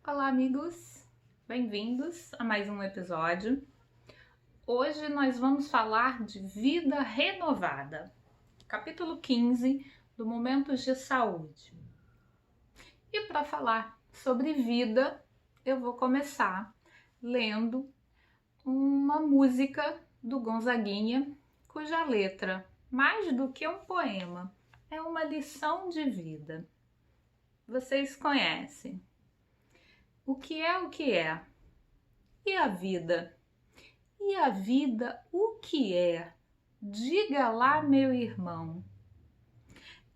Olá, amigos! Bem-vindos a mais um episódio. Hoje nós vamos falar de vida renovada, capítulo 15 do Momentos de Saúde. E para falar sobre vida, eu vou começar lendo uma música do Gonzaguinha, cuja letra, mais do que um poema, é uma lição de vida. Vocês conhecem? O que é o que é? E a vida? E a vida, o que é? Diga lá, meu irmão.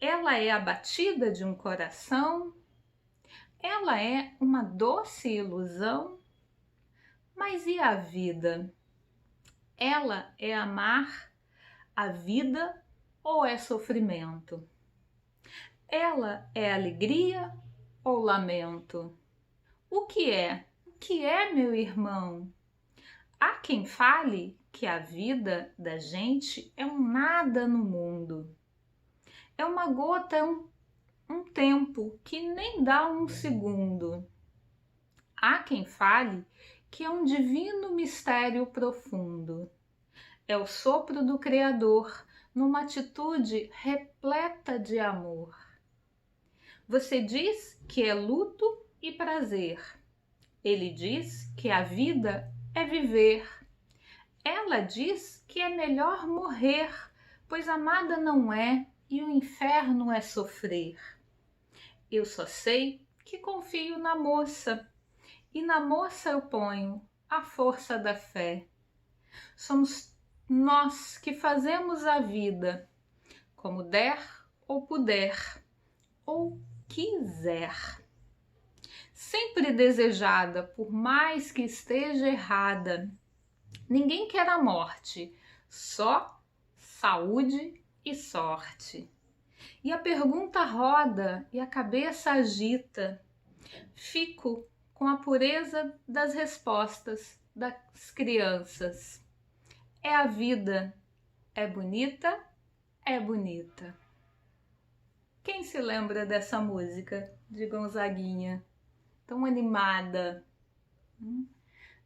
Ela é a batida de um coração? Ela é uma doce ilusão? Mas e a vida? Ela é amar a vida ou é sofrimento? Ela é alegria ou lamento? O que é? O que é, meu irmão? Há quem fale que a vida da gente é um nada no mundo. É uma gota, um tempo que nem dá um segundo. Há quem fale que é um divino mistério profundo. É o sopro do Criador numa atitude repleta de amor. Você diz que é luto e prazer. Ele diz que a vida é viver. Ela diz que é melhor morrer, pois amada não é e o inferno é sofrer. Eu só sei que confio na moça, e na moça eu ponho a força da fé. Somos nós que fazemos a vida, como der ou puder, ou quiser. Sempre desejada, por mais que esteja errada. Ninguém quer a morte, só saúde e sorte. E a pergunta roda e a cabeça agita. Fico com a pureza das respostas das crianças. É a vida, é bonita, é bonita. Quem se lembra dessa música de Gonzaguinha? Tão animada,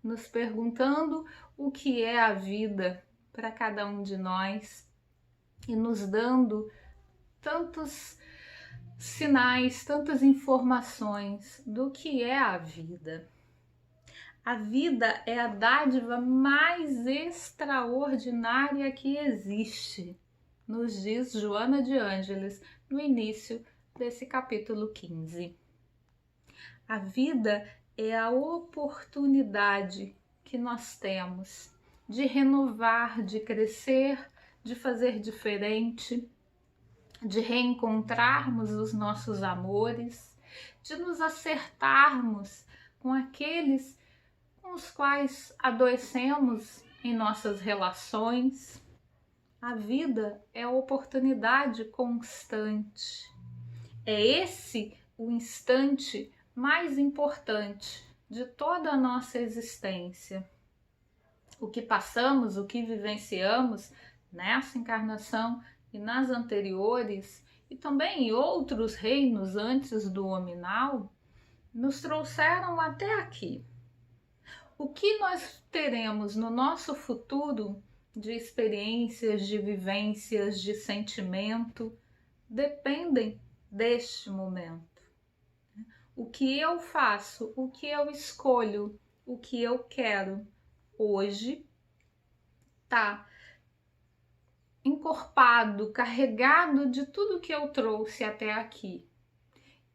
nos perguntando o que é a vida para cada um de nós e nos dando tantos sinais, tantas informações do que é a vida. A vida é a dádiva mais extraordinária que existe, nos diz Joana de Ângeles no início desse capítulo 15. A vida é a oportunidade que nós temos de renovar, de crescer, de fazer diferente, de reencontrarmos os nossos amores, de nos acertarmos com aqueles com os quais adoecemos em nossas relações. A vida é a oportunidade constante. É esse o instante mais importante de toda a nossa existência. O que passamos, o que vivenciamos nessa encarnação e nas anteriores, e também em outros reinos antes do hominal, nos trouxeram até aqui. O que nós teremos no nosso futuro de experiências, de vivências, de sentimento, dependem deste momento. O que eu faço, o que eu escolho, o que eu quero hoje está encorpado, carregado de tudo que eu trouxe até aqui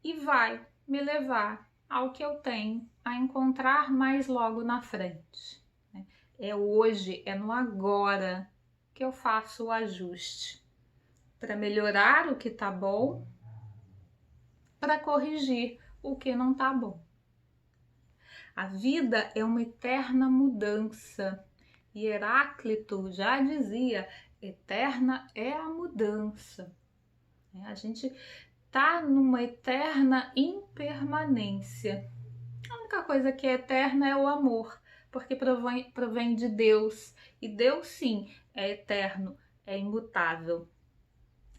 e vai me levar ao que eu tenho a encontrar mais logo na frente. É hoje, é no agora que eu faço o ajuste para melhorar o que está bom, para corrigir o que não está bom. A vida é uma eterna mudança. E Heráclito já dizia, eterna é a mudança. A gente está numa eterna impermanência. A única coisa que é eterna é o amor, porque provém de Deus. E Deus, sim, é eterno, é imutável.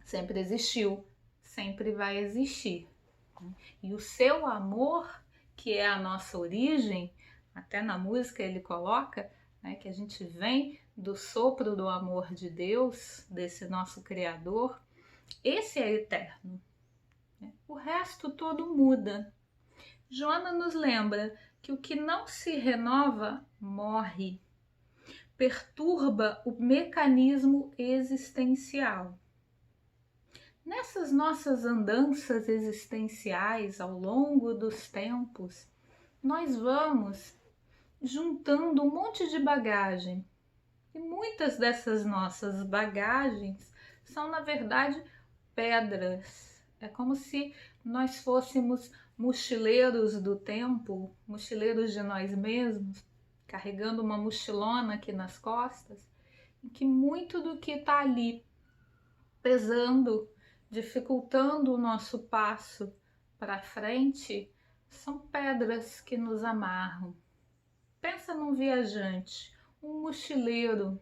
Sempre existiu, sempre vai existir. E o seu amor que é a nossa origem, até na música ele coloca, né, que a gente vem do sopro do amor de Deus, desse nosso Criador, esse é eterno. O resto todo muda. Joana nos lembra que o que não se renova morre, perturba o mecanismo existencial. Nessas nossas andanças existenciais ao longo dos tempos, nós vamos juntando um monte de bagagem. E muitas dessas nossas bagagens são, na verdade, pedras. É como se nós fôssemos mochileiros do tempo, mochileiros de nós mesmos, carregando uma mochilona aqui nas costas, em que muito do que está ali pesando, dificultando o nosso passo para frente, são pedras que nos amarram. Pensa num viajante, um mochileiro,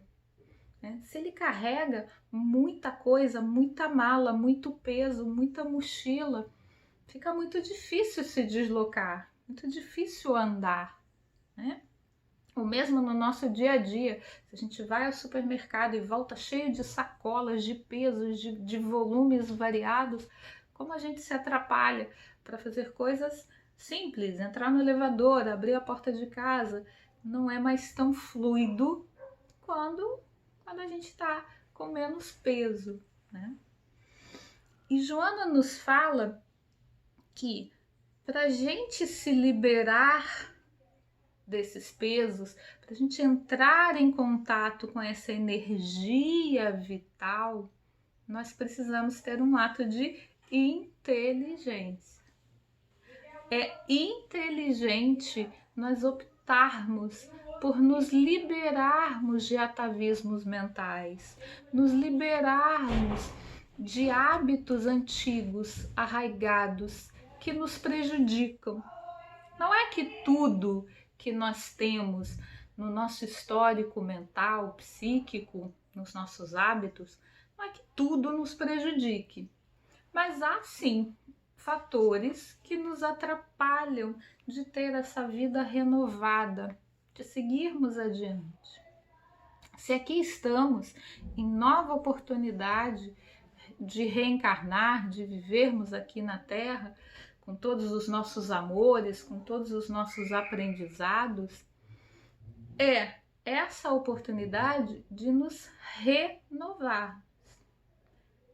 né? Se ele carrega muita coisa, muita mala, muito peso, muita mochila, fica muito difícil se deslocar, muito difícil andar, né? O mesmo no nosso dia a dia, se a gente vai ao supermercado e volta cheio de sacolas, de pesos, de volumes variados, como a gente se atrapalha para fazer coisas simples, entrar no elevador, abrir a porta de casa, não é mais tão fluido quando a gente está com menos peso, né? E Joana nos fala que para a gente se liberar desses pesos, para a gente entrar em contato com essa energia vital, nós precisamos ter um ato de inteligência. É inteligente nós optarmos por nos liberarmos de atavismos mentais, nos liberarmos de hábitos antigos, arraigados, que nos prejudicam. Não é que tudo que nós temos no nosso histórico mental, psíquico, nos nossos hábitos, não é que tudo nos prejudique. Mas há sim fatores que nos atrapalham de ter essa vida renovada, de seguirmos adiante. Se aqui estamos em nova oportunidade de reencarnar, de vivermos aqui na Terra, com todos os nossos amores, com todos os nossos aprendizados, é essa oportunidade de nos renovar.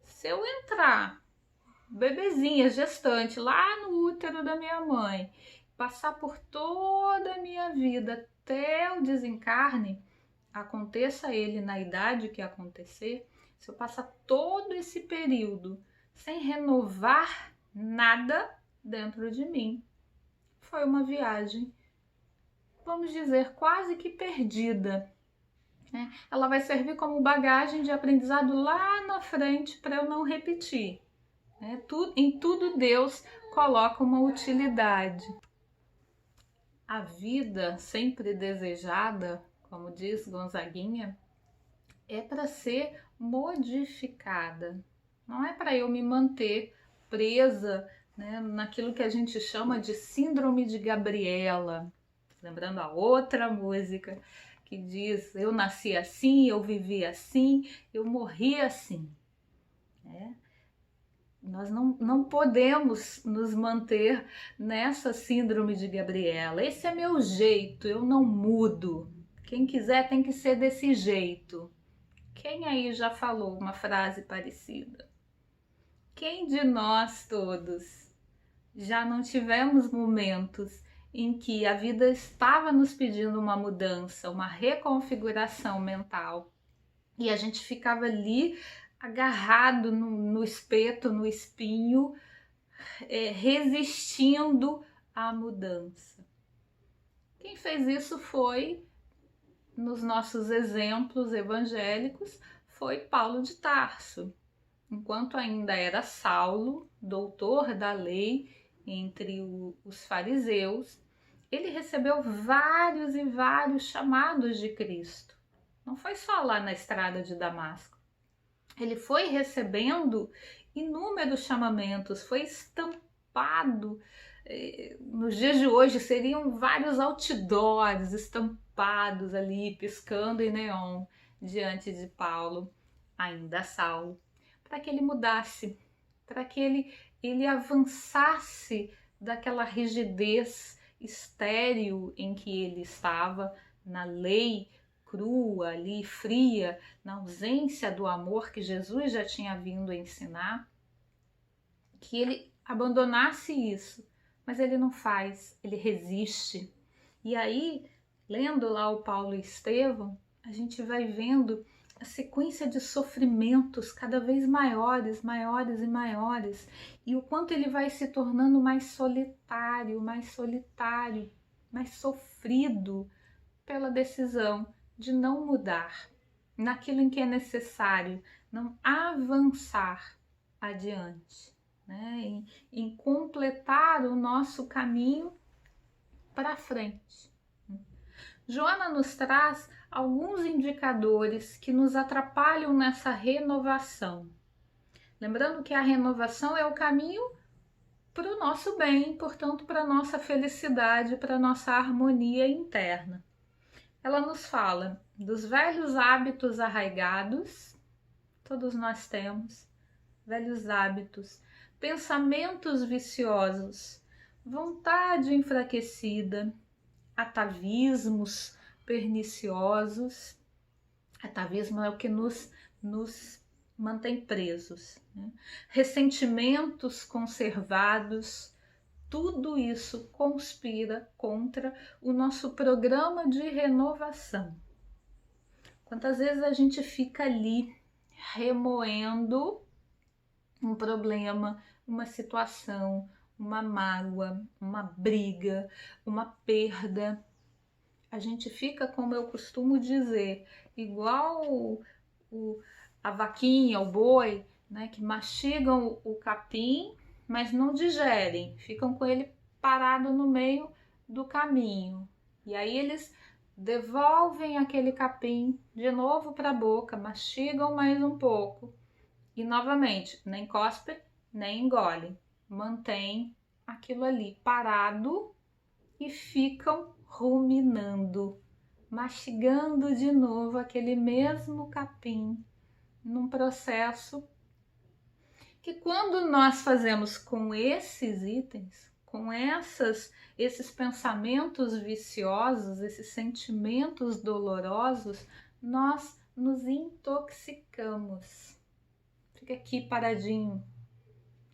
Se eu entrar bebezinha, gestante, lá no útero da minha mãe, passar por toda a minha vida até o desencarne, aconteça ele na idade que acontecer, se eu passar todo esse período sem renovar nada dentro de mim, foi uma viagem, vamos dizer, quase que perdida, né? Ela vai servir como bagagem de aprendizado lá na frente para eu não repetir, né? Em tudo Deus coloca uma utilidade. A vida sempre desejada, como diz Gonzaguinha, é para ser modificada, não é para eu me manter presa, né, naquilo que a gente chama de síndrome de Gabriela, lembrando a outra música que diz: eu nasci assim, eu vivi assim, eu morri assim, né? Nós não podemos nos manter nessa síndrome de Gabriela. Esse é meu jeito, eu não mudo. Quem quiser tem que ser desse jeito. Quem aí já falou uma frase parecida? Quem de nós todos já não tivemos momentos em que a vida estava nos pedindo uma mudança, uma reconfiguração mental, e a gente ficava ali agarrado no espeto, no espinho, resistindo à mudança? Quem fez isso foi, nos nossos exemplos evangélicos, foi Paulo de Tarso. Enquanto ainda era Saulo, doutor da lei entre os fariseus, ele recebeu vários e vários chamados de Cristo. Não foi só lá na estrada de Damasco. Ele foi recebendo inúmeros chamamentos, foi estampado nos dias de hoje seriam vários outdoors estampados ali, piscando em neon, diante de Paulo, ainda Saulo, para que ele mudasse, para que ele avançasse daquela rigidez estéril em que ele estava, na lei crua ali, fria, na ausência do amor que Jesus já tinha vindo ensinar, que ele abandonasse isso, mas ele não faz, ele resiste. E aí, lendo lá o Paulo e Estevão, a gente vai vendo a sequência de sofrimentos cada vez maiores, maiores e maiores, e o quanto ele vai se tornando mais solitário, mais sofrido pela decisão de não mudar naquilo em que é necessário, não avançar adiante, né? em completar o nosso caminho para frente. Joana nos traz alguns indicadores que nos atrapalham nessa renovação. Lembrando que a renovação é o caminho para o nosso bem, portanto, para a nossa felicidade, para a nossa harmonia interna. Ela nos fala dos velhos hábitos arraigados, todos nós temos, velhos hábitos, pensamentos viciosos, vontade enfraquecida, atavismos perniciosos. Atavismo é o que nos mantém presos, né? Ressentimentos conservados, tudo isso conspira contra o nosso programa de renovação. Quantas vezes a gente fica ali remoendo um problema, uma situação, uma mágoa, uma briga, uma perda. A gente fica, como eu costumo dizer, igual a vaquinha, o boi, né, que mastigam o capim, mas não digerem, ficam com ele parado no meio do caminho. E aí eles devolvem aquele capim de novo para a boca, mastigam mais um pouco e novamente nem cospe, nem engole, mantém aquilo ali parado e ficam ruminando, mastigando de novo aquele mesmo capim, num processo que, quando nós fazemos com esses itens, com esses pensamentos viciosos, esses sentimentos dolorosos, nós nos intoxicamos. Fica aqui paradinho,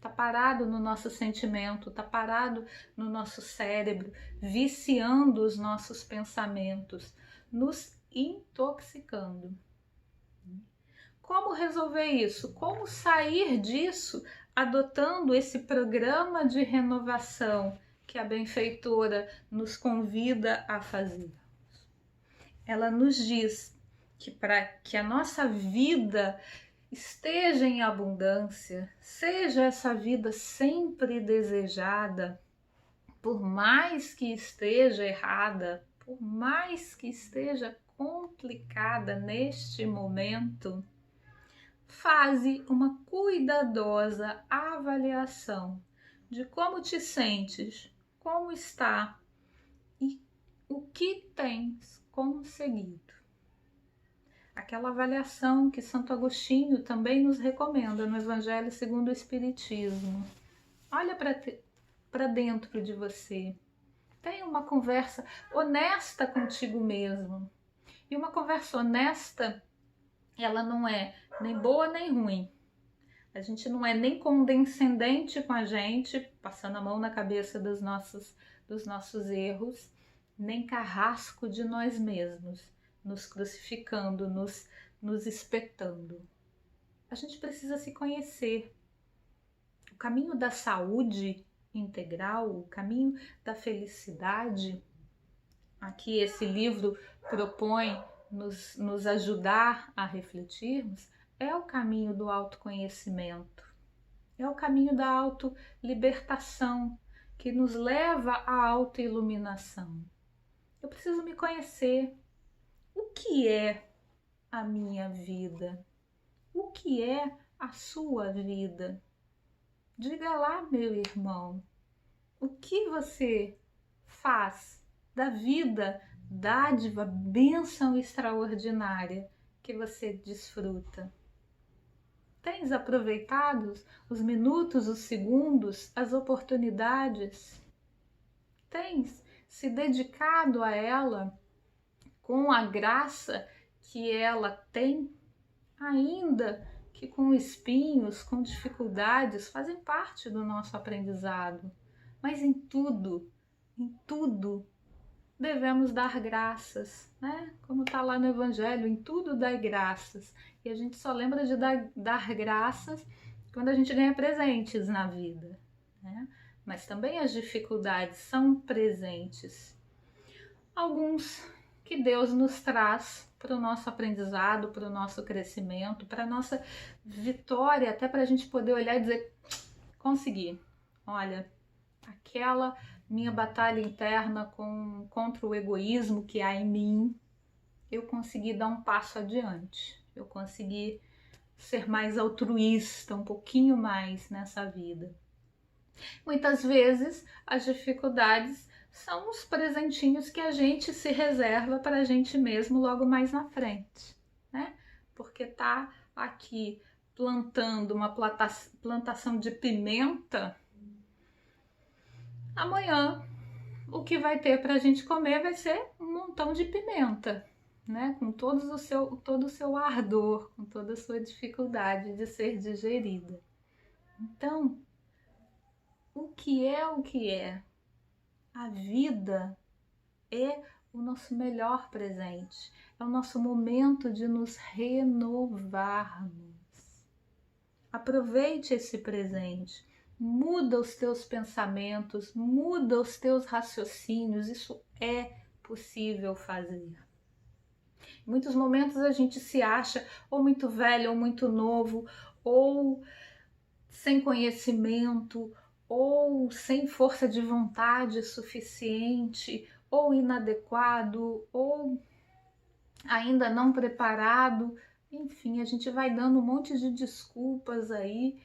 tá parado no nosso sentimento, tá parado no nosso cérebro, viciando os nossos pensamentos, nos intoxicando. Como resolver isso? Como sair disso adotando esse programa de renovação que a benfeitora nos convida a fazer? Ela nos diz que para que a nossa vida esteja em abundância, seja essa vida sempre desejada, por mais que esteja errada, por mais que esteja complicada neste momento, faze uma cuidadosa avaliação de como te sentes, como está e o que tens conseguido. Aquela avaliação que Santo Agostinho também nos recomenda no Evangelho segundo o Espiritismo. Olha para dentro de você. Tenha uma conversa honesta contigo mesmo. E uma conversa honesta, ela não é nem boa nem ruim. A gente não é nem condescendente com a gente, passando a mão na cabeça dos nossos erros, nem carrasco de nós mesmos, nos crucificando, nos espetando. A gente precisa se conhecer. O caminho da saúde integral, o caminho da felicidade, aqui esse livro propõe nos ajudar a refletirmos, é o caminho do autoconhecimento, é o caminho da autolibertação, que nos leva à autoiluminação. Eu preciso me conhecer. O que é a minha vida? O que é a sua vida? Diga lá, meu irmão, O que você faz da vida, dádiva, bênção extraordinária que você desfruta? Tens aproveitado os minutos, os segundos, as oportunidades? Tens se dedicado a ela com a graça que ela tem, ainda que com espinhos, com dificuldades, fazem parte do nosso aprendizado. Mas em tudo devemos dar graças, né? Como está lá no Evangelho, em tudo dai graças. E a gente só lembra de dar graças quando a gente ganha presentes na vida, né? Mas também as dificuldades são presentes. Alguns que Deus nos traz para o nosso aprendizado, para o nosso crescimento, para a nossa vitória, até para a gente poder olhar e dizer, consegui. Olha, aquela minha batalha interna contra o egoísmo que há em mim, eu consegui dar um passo adiante. Eu consegui ser mais altruísta, um pouquinho mais nessa vida. Muitas vezes as dificuldades são os presentinhos que a gente se reserva para a gente mesmo logo mais na frente, né? Porque tá aqui plantando uma plantação de pimenta, amanhã o que vai ter para a gente comer vai ser um montão de pimenta, né? Com todo o seu ardor, com toda a sua dificuldade de ser digerida. Então, o que é? A vida é o nosso melhor presente, é o nosso momento de nos renovarmos. Aproveite esse presente, muda os teus pensamentos, muda os teus raciocínios, isso é possível fazer. Em muitos momentos a gente se acha ou muito velho ou muito novo, ou sem conhecimento, ou sem força de vontade suficiente, ou inadequado, ou ainda não preparado. Enfim, a gente vai dando um monte de desculpas aí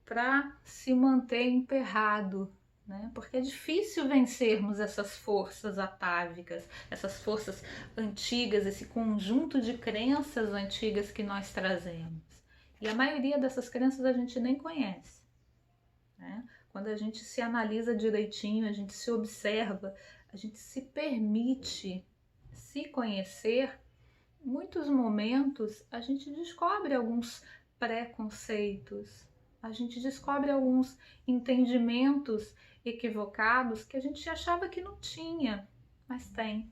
para se manter emperrado, né? Porque é difícil vencermos essas forças atávicas, essas forças antigas, esse conjunto de crenças antigas que nós trazemos. E a maioria dessas crenças a gente nem conhece, né? Quando a gente se analisa direitinho, a gente se observa, a gente se permite se conhecer, em muitos momentos a gente descobre alguns preconceitos, a gente descobre alguns entendimentos equivocados que a gente achava que não tinha, mas tem.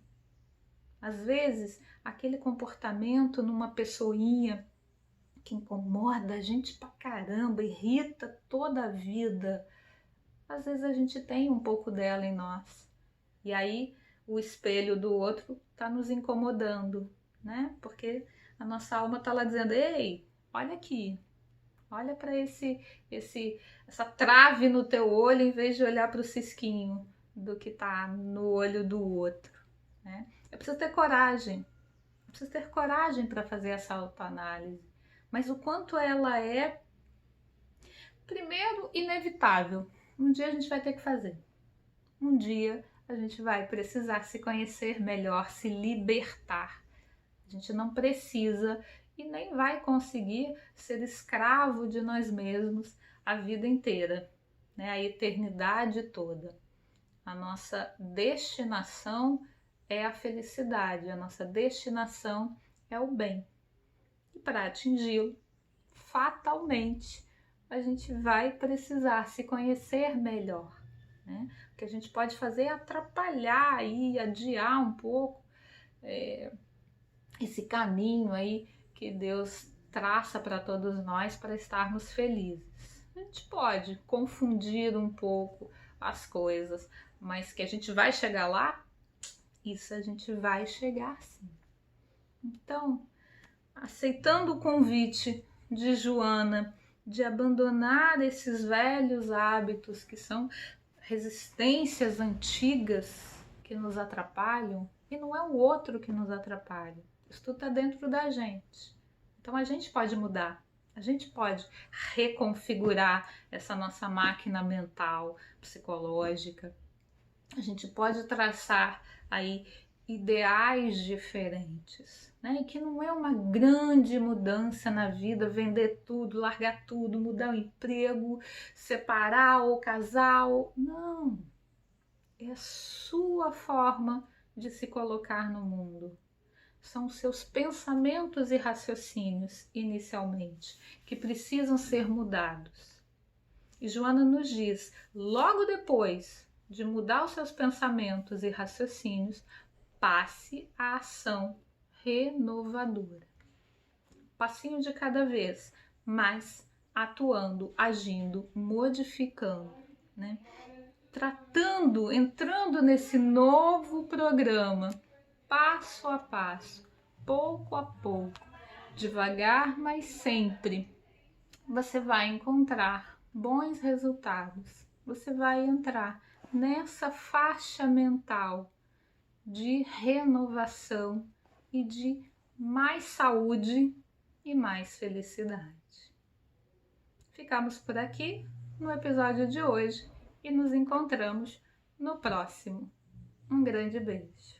Às vezes, aquele comportamento numa pessoinha que incomoda a gente pra caramba, irrita toda a vida, às vezes a gente tem um pouco dela em nós. E aí o espelho do outro tá nos incomodando, né? Porque a nossa alma tá lá dizendo, ei, olha aqui, olha para essa trave no teu olho em vez de olhar para o cisquinho do que tá no olho do outro, né? Eu preciso ter coragem. Eu preciso ter coragem para fazer essa autoanálise. Mas o quanto ela é, primeiro, inevitável. Um dia a gente vai ter que fazer. Um dia a gente vai precisar se conhecer melhor, se libertar. A gente não precisa e nem vai conseguir ser escravo de nós mesmos a vida inteira, né? A eternidade toda. A nossa destinação é a felicidade, a nossa destinação é o bem. E para atingi-lo, fatalmente, a gente vai precisar se conhecer melhor, né? O que a gente pode fazer é atrapalhar e adiar um pouco esse caminho aí que Deus traça para todos nós para estarmos felizes. A gente pode confundir um pouco as coisas, mas que a gente vai chegar lá, isso a gente vai chegar sim. Então, aceitando o convite de Joana de abandonar esses velhos hábitos que são resistências antigas que nos atrapalham, e não é o outro que nos atrapalha. Isso tudo está dentro da gente. Então a gente pode mudar, A gente pode reconfigurar essa nossa máquina mental, psicológica. A gente pode traçar aí ideais diferentes, né? E que não é uma grande mudança na vida, vender tudo, largar tudo, mudar o emprego, separar o casal. Não, é a sua forma de se colocar no mundo. São os seus pensamentos e raciocínios, inicialmente, que precisam ser mudados. E Joana nos diz, logo depois de mudar os seus pensamentos e raciocínios, passe à ação renovadora. Passinho de cada vez, mas atuando, agindo, modificando, né? Tratando, entrando nesse novo programa, passo a passo, pouco a pouco, devagar, mas sempre, você vai encontrar bons resultados. Você vai entrar nessa faixa mental de renovação e de mais saúde e mais felicidade. Ficamos por aqui no episódio de hoje e nos encontramos no próximo. Um grande beijo.